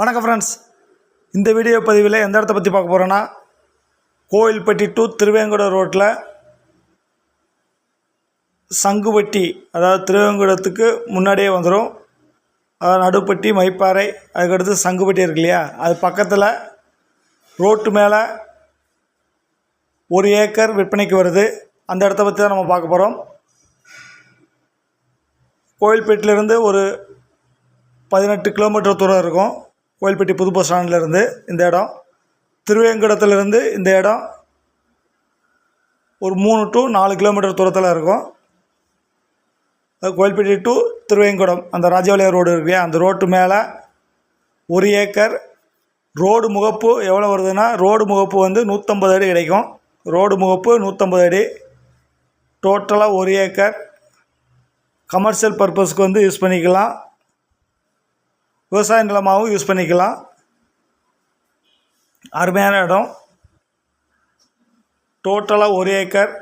வணக்கம் ஃப்ரெண்ட்ஸ். இந்த வீடியோ பதிவில் எந்த இடத்த பற்றி பார்க்க போகிறோன்னா, கோவில்பட்டி டு திருவேங்கடம் ரோட்டில் சங்குபட்டி, அதாவது திருவேங்கடத்துக்கு முன்னாடியே வந்துடும். அதாவது நடுப்பட்டி, மைப்பாறை, அதுக்கடுத்து சங்குபட்டி இருக்கு இல்லையா, அது பக்கத்தில் ரோட்டு மேலே 1 ஏக்கர் விற்பனைக்கு வருது. அந்த இடத்த பற்றி தான் நம்ம பார்க்க போகிறோம். கோவில்பட்டியிலேருந்து ஒரு 18 கிலோமீட்டர் தூரம் இருக்கும். கோவில்பட்டி புது பஸ் ஸ்டாண்ட்லேருந்து இந்த இடம், திருவேங்கடத்துலேருந்து இந்த இடம் ஒரு 3 to 4 கிலோமீட்டர் தூரத்தில் இருக்கும். கோவில்பட்டி டு திருவேங்கடம் அந்த ராஜபாளையம் ரோடு இருக்கு இல்லையா, அந்த ரோட்டு மேலே 1 ஏக்கர். ரோடு முகப்பு எவ்வளோ வருதுன்னா, ரோடு முகப்பு வந்து 150 அடி கிடைக்கும். ரோடு முகப்பு 150 அடி. டோட்டலாக 1 ஏக்கர். கமர்ஷியல் பர்பஸ்க்கு வந்து யூஸ் பண்ணிக்கலாம், விவசாய நிலமாகவும் யூஸ் பண்ணிக்கலாம். அருமையான இடம். டோட்டலாக 1 ஏக்கர்.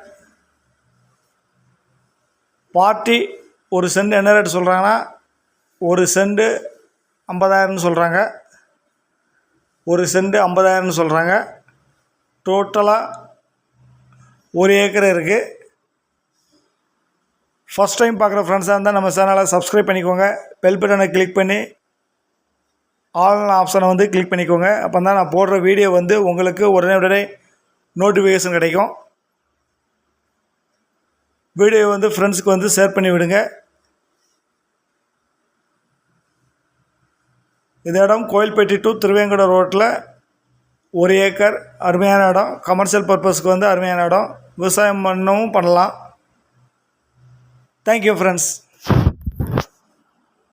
பார்ட்டி ஒரு சென்ட் என்ன ரேட்டு சொல்கிறாங்கன்னா, ஒரு சென்ட் 50,000 சொல்கிறாங்க. ஒரு சென்ட் 50,000 சொல்கிறாங்க. டோட்டலாக 1 ஏக்கர் இருக்குது. ஃபஸ்ட் டைம் பார்க்குற ஃப்ரெண்ட்ஸாக இருந்தால் நம்ம சேனலை சப்ஸ்கிரைப் பண்ணிக்கோங்க. பெல் பட்டனை கிளிக் பண்ணி ஆல் ஆப்ஷனை வந்து கிளிக் பண்ணிக்கோங்க. அப்போ தான் நான் போடுற வீடியோ வந்து உங்களுக்கு உடனே நோட்டிஃபிகேஷன் கிடைக்கும். வீடியோ வந்து ஃப்ரெண்ட்ஸுக்கு வந்து ஷேர் பண்ணி விடுங்க. இந்த இடம் கோவில்பட்டி டு திருவேங்கடம் ரோட்டில் 1 ஏக்கர். அருமையான இடம். கமர்ஷியல் பர்பஸ்க்கு வந்து அருமையான இடம். விவசாயம் பண்ணவும் பண்ணலாம். Thank you friends.